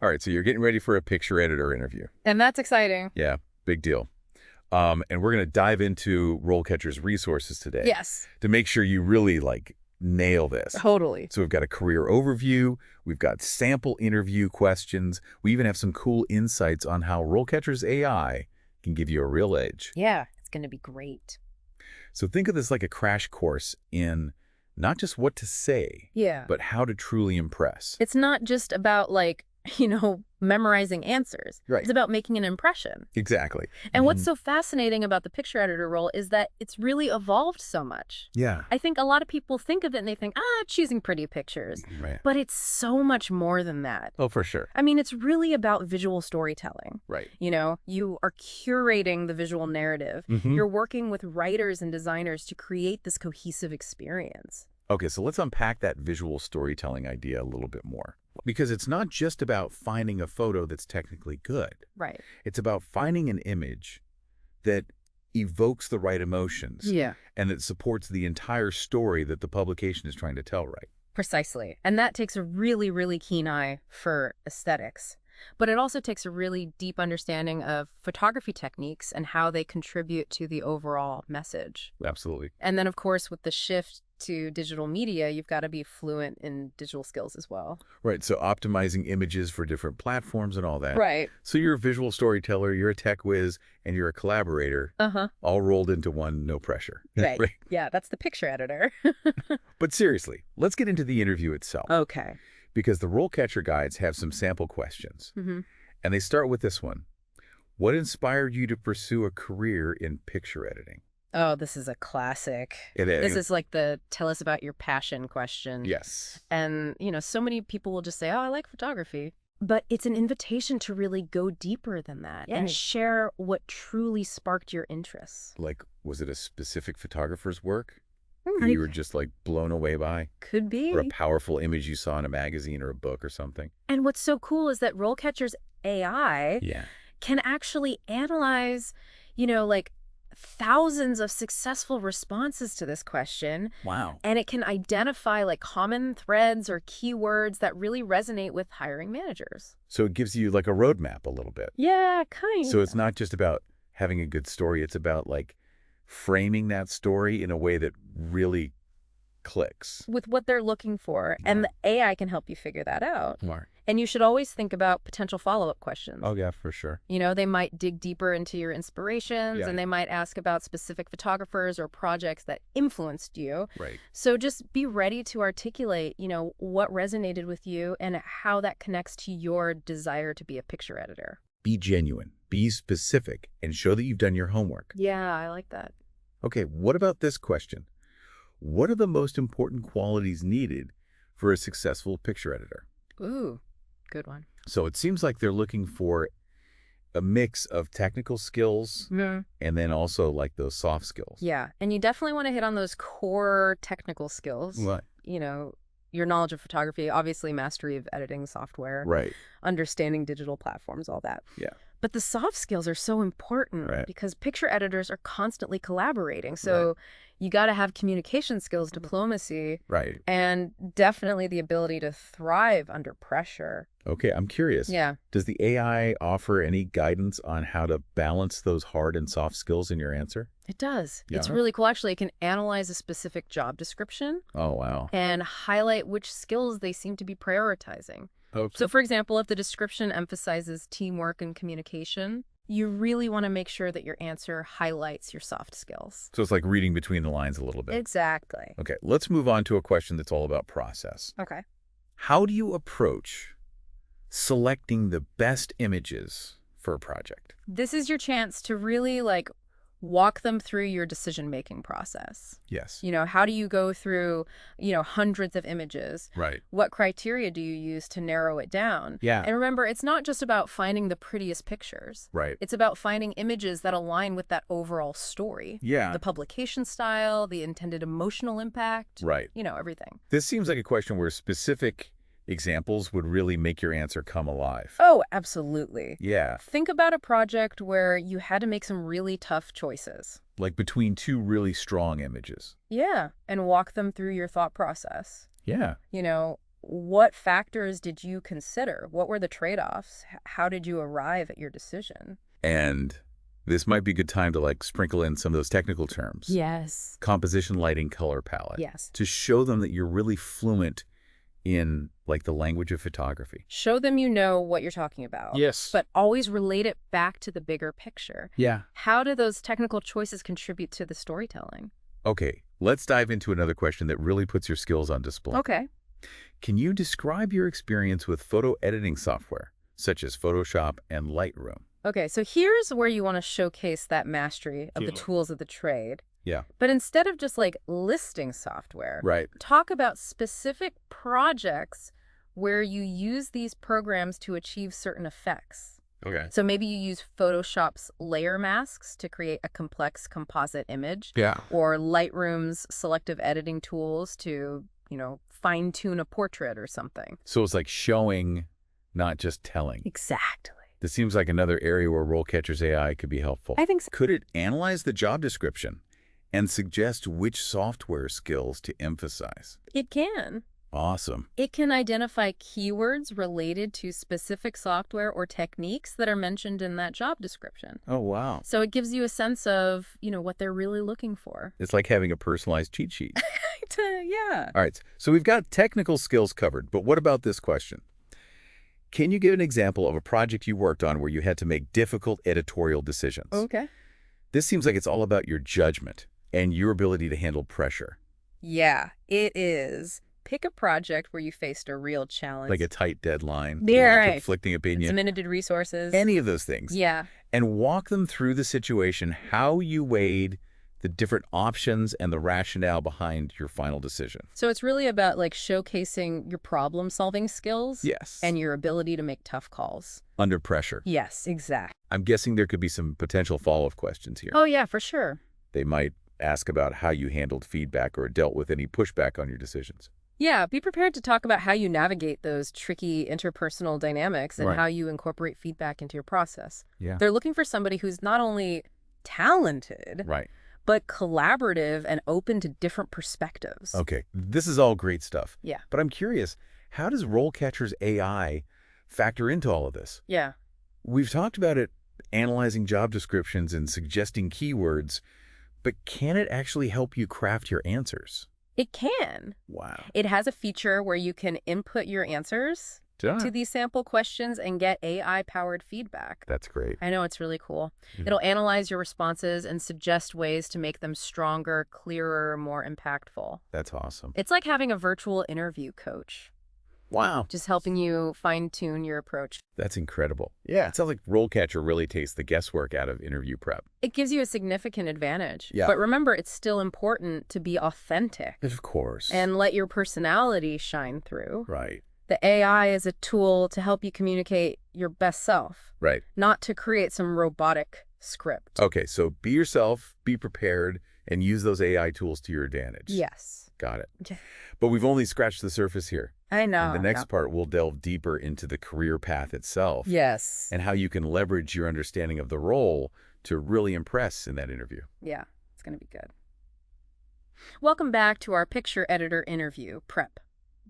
All right, so you're getting ready for a picture editor interview. And that's exciting. Yeah, big deal. And we're going to dive into RoleCatcher's resources today. Yes. To make sure you really, nail this. Totally. So we've got a career overview, we've got sample interview questions, we even have some cool insights on how RoleCatcher's AI can give you a real edge. Yeah, it's going to be great. So think of this like a crash course in not just what to say, Yeah. but how to truly impress. It's not just about, memorizing answers. Right. It's about making an impression. Exactly. And what's so fascinating about the picture editor role is that it's really evolved so much. Yeah. I think a lot of people think of it and they think, choosing pretty pictures. Right. But it's so much more than that. Oh, for sure. I mean, it's really about visual storytelling. Right. You are curating the visual narrative. You're working with writers and designers to create this cohesive experience. Okay, so let's unpack that visual storytelling idea a little bit more. Because it's not just about finding a photo that's technically good. Right. It's about finding an image that evokes the right emotions. Yeah. And that supports the entire story that the publication is trying to tell, right? Precisely. And that takes a really, really keen eye for aesthetics. But it also takes a really deep understanding of photography techniques and how they contribute to the overall message. Absolutely. And then, of course, with the shift to digital media, you've got to be fluent in digital skills as well. Right. So optimizing images for different platforms and all that. Right. So you're a visual storyteller, you're a tech whiz, and you're a collaborator. All rolled into one, no pressure. Right. Yeah, that's the picture editor. But seriously, let's get into the interview itself. Okay. Because the RoleCatcher guides have some sample questions. And they start with this one. What inspired you to pursue a career in picture editing? Oh, this is a classic. This is like the tell us about your passion question. Yes. And, so many people will just say, oh, I like photography. But it's an invitation to really go deeper than that and share what truly sparked your interests. Like, was it a specific photographer's work? You were just blown away by? Could be. Or a powerful image you saw in a magazine or a book or something? And what's so cool is that RoleCatcher's AI can actually analyze, thousands of successful responses to this question. Wow. And it can identify common threads or keywords that really resonate with hiring managers. So it gives you a roadmap a little bit. Yeah, kind of. So it's not just about having a good story. It's about framing that story in a way that really clicks. With what they're looking for. And the AI can help you figure that out. Right. And you should always think about potential follow-up questions. Oh, yeah, for sure. They might dig deeper into your inspirations and they might ask about specific photographers or projects that influenced you. Right. So just be ready to articulate, what resonated with you and how that connects to your desire to be a picture editor. Be genuine, be specific, and show that you've done your homework. Yeah, I like that. Okay, what about this question? What are the most important qualities needed for a successful picture editor? Ooh, good one. So it seems like they're looking for a mix of technical skills and then also those soft skills. Yeah, and you definitely want to hit on those core technical skills. What? Your knowledge of photography, obviously mastery of editing software, Right. understanding digital platforms, all that. Yeah. But the soft skills are so important because picture editors are constantly collaborating. So you got to have communication skills, diplomacy, and definitely the ability to thrive under pressure. Okay, I'm curious. Yeah. Does the AI offer any guidance on how to balance those hard and soft skills in your answer? It does. Yeah. It's really cool. Actually, it can analyze a specific job description. Oh, wow. And highlight which skills they seem to be prioritizing. Okay. So, for example, if the description emphasizes teamwork and communication, you really want to make sure that your answer highlights your soft skills. So it's like reading between the lines a little bit. Exactly. Okay, let's move on to a question that's all about process. Okay. How do you approach selecting the best images for a project? This is your chance to really walk them through your decision-making process. Yes. How do you go through, hundreds of images? Right. What criteria do you use to narrow it down? Yeah. And remember, it's not just about finding the prettiest pictures. Right. It's about finding images that align with that overall story. Yeah. The publication style, the intended emotional impact. Right. Everything. This seems like a question where specific examples would really make your answer come alive. Oh, absolutely. Yeah. Think about a project where you had to make some really tough choices. Like between two really strong images. Yeah, and walk them through your thought process. Yeah. what factors did you consider? What were the trade-offs? How did you arrive at your decision? And this might be a good time to like sprinkle in some of those technical terms. Yes. Composition, lighting, color palette. Yes. To show them that you're really fluent in like the language of photography. Show them you know what you're talking about. Yes. But always relate it back to the bigger picture. Yeah. How do those technical choices contribute to the storytelling? Okay, let's dive into another question that really puts your skills on display. Okay. Can you describe your experience with photo editing software, such as Photoshop and Lightroom? Okay, so here's where you want to showcase that mastery of the tools of the trade. Yeah. But instead of just like listing software, Right. talk about specific projects where you use these programs to achieve certain effects. Okay. So maybe you use Photoshop's layer masks to create a complex composite image. Yeah. Or Lightroom's selective editing tools to, fine-tune a portrait or something. So it's like showing, not just telling. Exactly. This seems like another area where RoleCatcher's AI could be helpful. I think so. Could it analyze the job description and suggest which software skills to emphasize? It can. Awesome. It can identify keywords related to specific software or techniques that are mentioned in that job description. Oh, wow. So it gives you a sense of, what they're really looking for. It's like having a personalized cheat sheet. Yeah. All right, so we've got technical skills covered, but what about this question? Can you give an example of a project you worked on where you had to make difficult editorial decisions? Okay. This seems like it's all about your judgment and your ability to handle pressure. Yeah, it is. Pick a project where you faced a real challenge. Like a tight deadline, right. conflicting opinion. Some limited resources. Any of those things. Yeah. And walk them through the situation, how you weighed the different options and the rationale behind your final decision. So it's really about like showcasing your problem-solving skills. Yes. And your ability to make tough calls. Under pressure. Yes, exactly. I'm guessing there could be some potential follow-up questions here. Oh, yeah, for sure. They might ask about how you handled feedback or dealt with any pushback on your decisions. Yeah, be prepared to talk about how you navigate those tricky interpersonal dynamics and how you incorporate feedback into your process. Yeah. They're looking for somebody who's not only talented, Right. but collaborative and open to different perspectives. Okay, this is all great stuff. Yeah. But I'm curious, how does RoleCatcher's AI factor into all of this? Yeah. We've talked about it analyzing job descriptions and suggesting keywords, but can it actually help you craft your answers? It can. Wow. It has a feature where you can input your answers to these sample questions and get AI-powered feedback. That's great. I know, it's really cool. It'll analyze your responses and suggest ways to make them stronger, clearer, more impactful. That's awesome. It's like having a virtual interview coach. Wow. Just helping you fine-tune your approach. That's incredible. Yeah. It sounds like RoleCatcher really takes the guesswork out of interview prep. It gives you a significant advantage. Yeah. But remember, it's still important to be authentic. Of course. And let your personality shine through. Right. The AI is a tool to help you communicate your best self. Right. Not to create some robotic script. Okay, so be yourself, be prepared, and use those AI tools to your advantage. Yes. Got it. But we've only scratched the surface here. I know. In the next part, we'll delve deeper into the career path itself. Yes. And how you can leverage your understanding of the role to really impress in that interview. Yeah, it's going to be good. Welcome back to our picture editor interview prep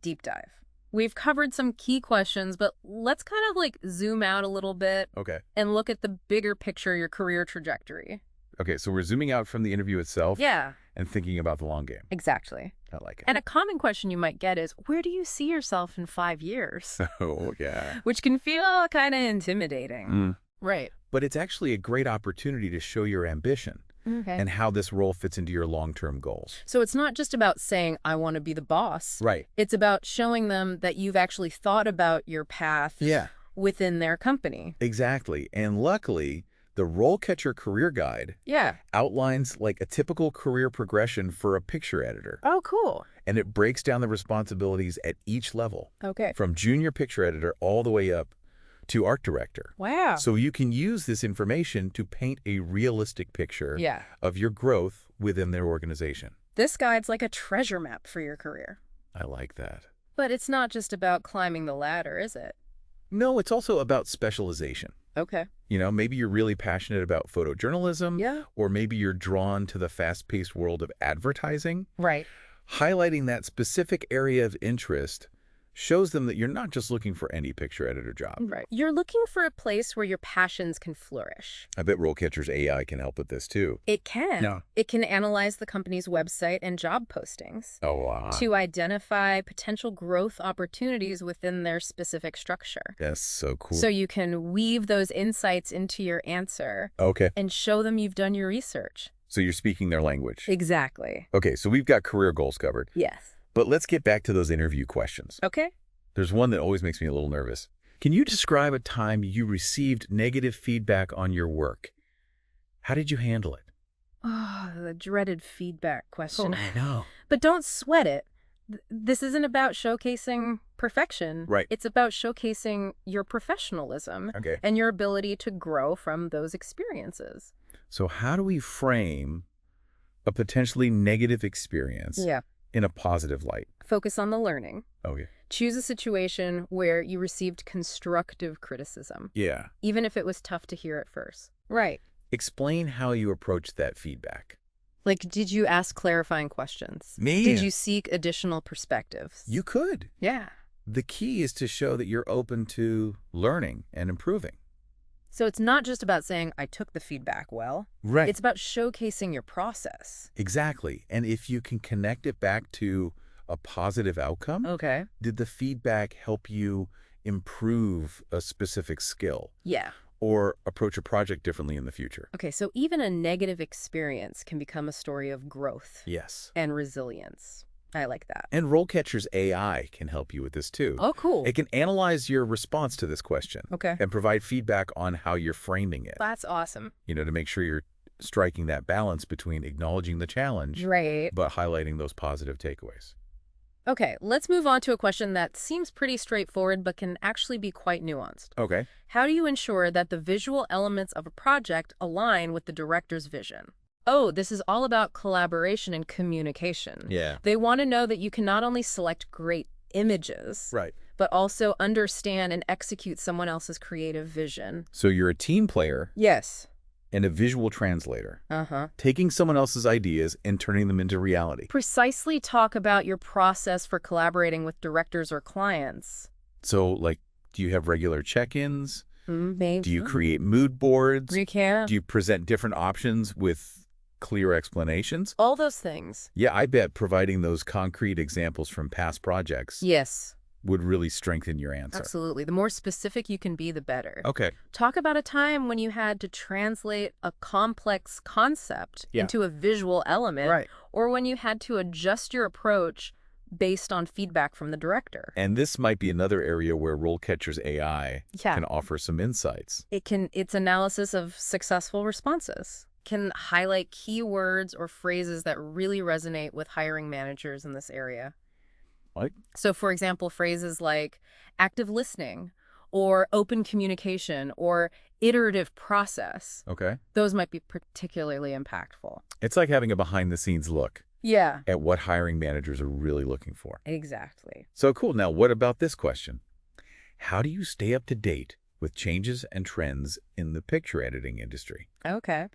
deep dive. We've covered some key questions, but let's kind of like zoom out a little bit. Okay. And look at the bigger picture, your career trajectory. Okay, so we're zooming out from the interview itself. Yeah. And thinking about the long game. Exactly. I like it. And a common question you might get is, where do you see yourself in 5 years? Oh, yeah. Which can feel kind of intimidating. Right. But it's actually a great opportunity to show your ambition and how this role fits into your long-term goals. So it's not just about saying, I want to be the boss. Right. It's about showing them that you've actually thought about your path within their company. Exactly. And luckily, the RoleCatcher Career Guide outlines like a typical career progression for a picture editor. Oh, cool. And it breaks down the responsibilities at each level. Okay. From junior picture editor all the way up to art director. Wow. So you can use this information to paint a realistic picture of your growth within their organization. This guide's like a treasure map for your career. I like that. But it's not just about climbing the ladder, is it? No, it's also about specialization. Okay. You know, maybe you're really passionate about photojournalism. Yeah. Or maybe you're drawn to the fast-paced world of advertising. Right. Highlighting that specific area of interest shows them that you're not just looking for any picture editor job. Right. You're looking for a place where your passions can flourish. I bet RoleCatcher's AI can help with this too. It can. No. It can analyze the company's website and job postings to identify potential growth opportunities within their specific structure. That's so cool. So you can weave those insights into your answer and show them you've done your research. So you're speaking their language. Exactly. Okay, so we've got career goals covered. Yes. But let's get back to those interview questions. Okay. There's one that always makes me a little nervous. Can you describe a time you received negative feedback on your work? How did you handle it? Oh, the dreaded feedback question. Oh, I know. But don't sweat it. This isn't about showcasing perfection. Right. It's about showcasing your professionalism and your ability to grow from those experiences. So how do we frame a potentially negative experience in a positive light? Focus on the learning. Okay. Choose a situation where you received constructive criticism. Yeah. Even if it was tough to hear at first. Right. Explain how you approached that feedback. Like, did you ask clarifying questions? Did you seek additional perspectives? You could. Yeah. The key is to show that you're open to learning and improving. So it's not just about saying, I took the feedback well. Right. It's about showcasing your process. Exactly. And if you can connect it back to a positive outcome, did the feedback help you improve a specific skill? Yeah. Or approach a project differently in the future? Okay, so even a negative experience can become a story of growth. Yes. And resilience. I like that. And RoleCatcher's AI can help you with this too. Oh, cool. It can analyze your response to this question and provide feedback on how you're framing it. That's awesome. You know, to make sure you're striking that balance between acknowledging the challenge, but highlighting those positive takeaways. Okay, let's move on to a question that seems pretty straightforward but can actually be quite nuanced. Okay. How do you ensure that the visual elements of a project align with the director's vision? Oh, this is all about collaboration and communication. Yeah. They want to know that you can not only select great images, but also understand and execute someone else's creative vision. So you're a team player. Yes. And a visual translator. Taking someone else's ideas and turning them into reality. Precisely. Talk about your process for collaborating with directors or clients. So, like, do you have regular check-ins? Maybe. Do you create mood boards? You can. Do you present different options with clear explanations? All those things. Yeah, I bet providing those concrete examples from past projects would really strengthen your answer. Absolutely. The more specific you can be, the better. Okay. Talk about a time when you had to translate a complex concept into a visual element, or when you had to adjust your approach based on feedback from the director. And this might be another area where RoleCatcher's AI can offer some insights. Its analysis of successful responses can highlight keywords or phrases that really resonate with hiring managers in this area. Like? So, for example, phrases like active listening or open communication or iterative process. Those might be particularly impactful. It's like having a behind-the-scenes look at what hiring managers are really looking for. Exactly. So cool. Now, what about this question? How do you stay up to date with changes and trends in the picture editing industry? Okay.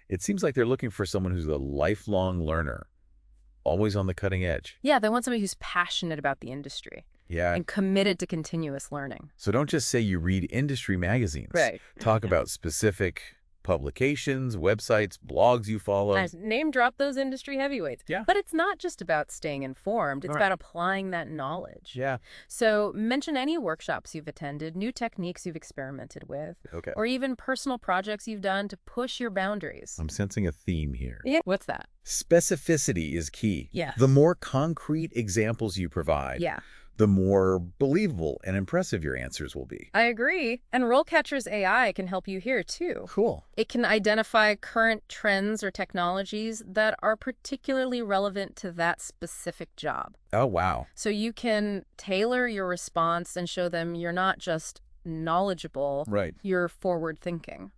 It seems like they're looking for someone who's a lifelong learner, always on the cutting edge. Yeah, they want somebody who's passionate about the industry. And committed to continuous learning. So don't just say you read industry magazines. Talk about specific publications, websites, blogs you follow. Name drop those industry heavyweights. But it's not just about staying informed. It's about applying that knowledge. So mention any workshops you've attended, new techniques you've experimented with, or even personal projects you've done to push your boundaries. I'm sensing a theme here. What's that? Specificity is key. The more concrete examples you provide, the more believable and impressive your answers will be. I agree. And RoleCatcher's AI can help you here, too. Cool. It can identify current trends or technologies that are particularly relevant to that specific job. Oh, wow. So you can tailor your response and show them you're not just knowledgeable, you're forward-thinking.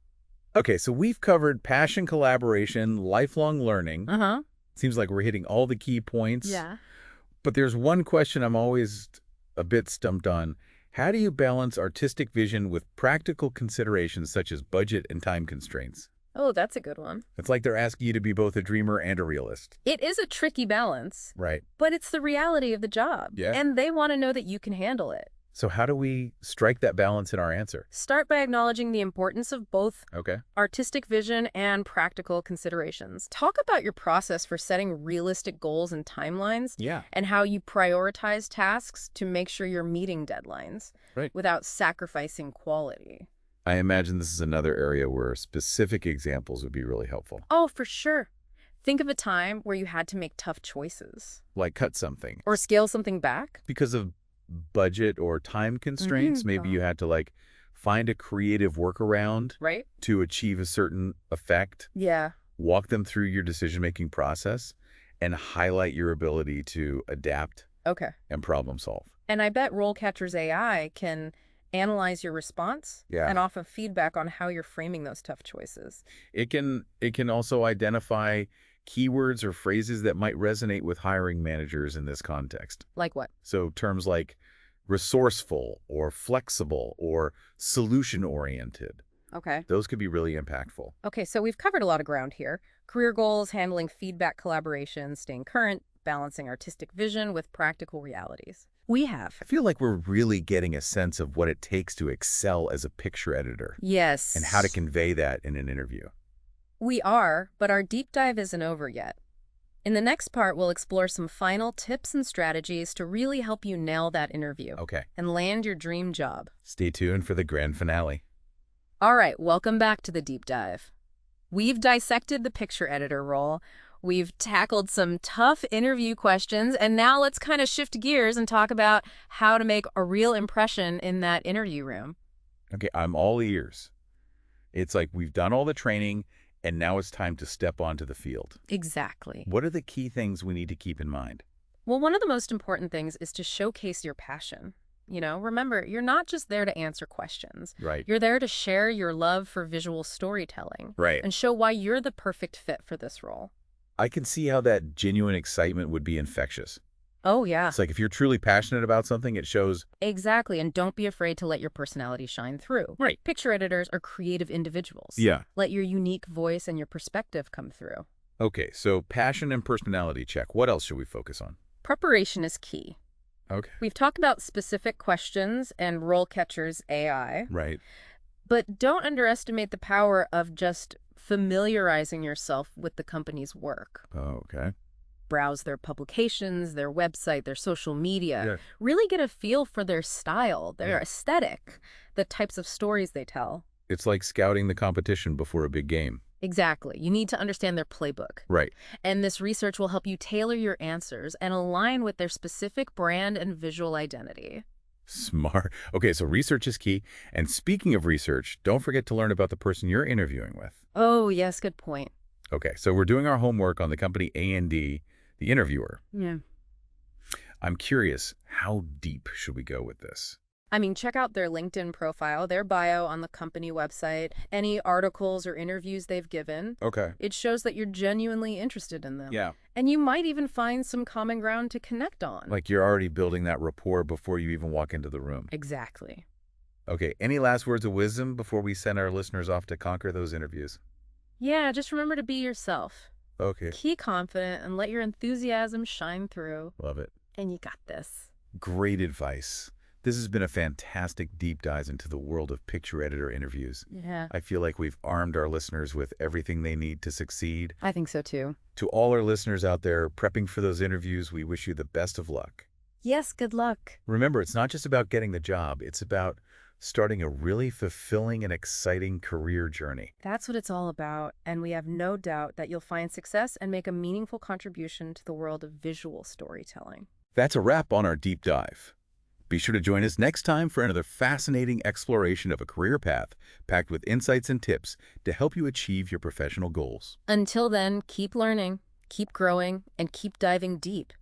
Okay, so we've covered passion, collaboration, lifelong learning. Seems like we're hitting all the key points. But there's one question I'm always a bit stumped on. How do you balance artistic vision with practical considerations such as budget and time constraints? Oh, that's a good one. It's like they're asking you to be both a dreamer and a realist. It is a tricky balance. Right. But it's the reality of the job. Yeah. And they want to know that you can handle it. So how do we strike that balance in our answer? Start by acknowledging the importance of both Okay. artistic vision and practical considerations. Talk about your process for setting realistic goals and timelines. Yeah. And how you prioritize tasks to make sure you're meeting deadlines without sacrificing quality. I imagine this is another area where specific examples would be really helpful. Oh, for sure. Think of a time where you had to make tough choices. Like cut something. Or scale something back. Because of budget or time constraints, maybe you had to find a creative workaround to achieve a certain effect. Yeah. Walk them through your decision-making process and highlight your ability to adapt and problem solve. And I bet RoleCatcher's AI can analyze your response and offer feedback on how you're framing those tough choices. It can also identify keywords or phrases that might resonate with hiring managers in this context. Like what? So terms like resourceful or flexible or solution-oriented. Okay. Those could be really impactful. Okay, so we've covered a lot of ground here. Career goals, handling feedback collaboration, staying current, balancing artistic vision with practical realities. We have. I feel like we're really getting a sense of what it takes to excel as a picture editor. Yes. And how to convey that in an interview. We are, but our deep dive isn't over yet. In the next part, we'll explore some final tips and strategies to really help you nail that interview. And land your dream job. Stay tuned for the grand finale. All right, welcome back to the deep dive. We've dissected the picture editor role. We've tackled some tough interview questions, and now let's kind of shift gears and talk about how to make a real impression in that interview room. Okay, I'm all ears. It's like we've done all the training, and now it's time to step onto the field. Exactly. What are the key things we need to keep in mind? Well, one of the most important things is to showcase your passion. You know, remember, you're not just there to answer questions. Right. You're there to share your love for visual storytelling. Right. And show why you're the perfect fit for this role. I can see how that genuine excitement would be infectious. Oh, yeah. It's like if you're truly passionate about something, it shows. Exactly, and don't be afraid to let your personality shine through. Right. Picture editors are creative individuals. Yeah. Let your unique voice and your perspective come through. Okay, so passion and personality check. What else should we focus on? Preparation is key. Okay. We've talked about specific questions and RoleCatcher's AI. Right. But don't underestimate the power of just familiarizing yourself with the company's work. Oh, okay. Browse their publications, their website, their social media. Yeah. Really get a feel for their style, their aesthetic, the types of stories they tell. It's like scouting the competition before a big game. Exactly. You need to understand their playbook. Right. And this research will help you tailor your answers and align with their specific brand and visual identity. Smart. Okay, so research is key. And speaking of research, don't forget to learn about the person you're interviewing with. Oh, yes, good point. Okay, so we're doing our homework on the company A&D, the interviewer. Yeah. I'm curious, how deep should we go with this? I mean, check out their LinkedIn profile, their bio on the company website, any articles or interviews they've given. Okay. It shows that you're genuinely interested in them. Yeah. And you might even find some common ground to connect on. Like you're already building that rapport before you even walk into the room. Exactly. Okay, any last words of wisdom before we send our listeners off to conquer those interviews? Yeah, just remember to be yourself. Okay. Be confident and let your enthusiasm shine through. Love it. And you got this. Great advice. This has been a fantastic deep dive into the world of picture editor interviews. Yeah. I feel like we've armed our listeners with everything they need to succeed. I think so too. To all our listeners out there prepping for those interviews, we wish you the best of luck. Yes, good luck. Remember, it's not just about getting the job. It's about starting a really fulfilling and exciting career journey. That's what it's all about, and we have no doubt that you'll find success and make a meaningful contribution to the world of visual storytelling. That's a wrap on our deep dive. Be sure to join us next time for another fascinating exploration of a career path packed with insights and tips to help you achieve your professional goals. Until then, keep learning, keep growing, and keep diving deep.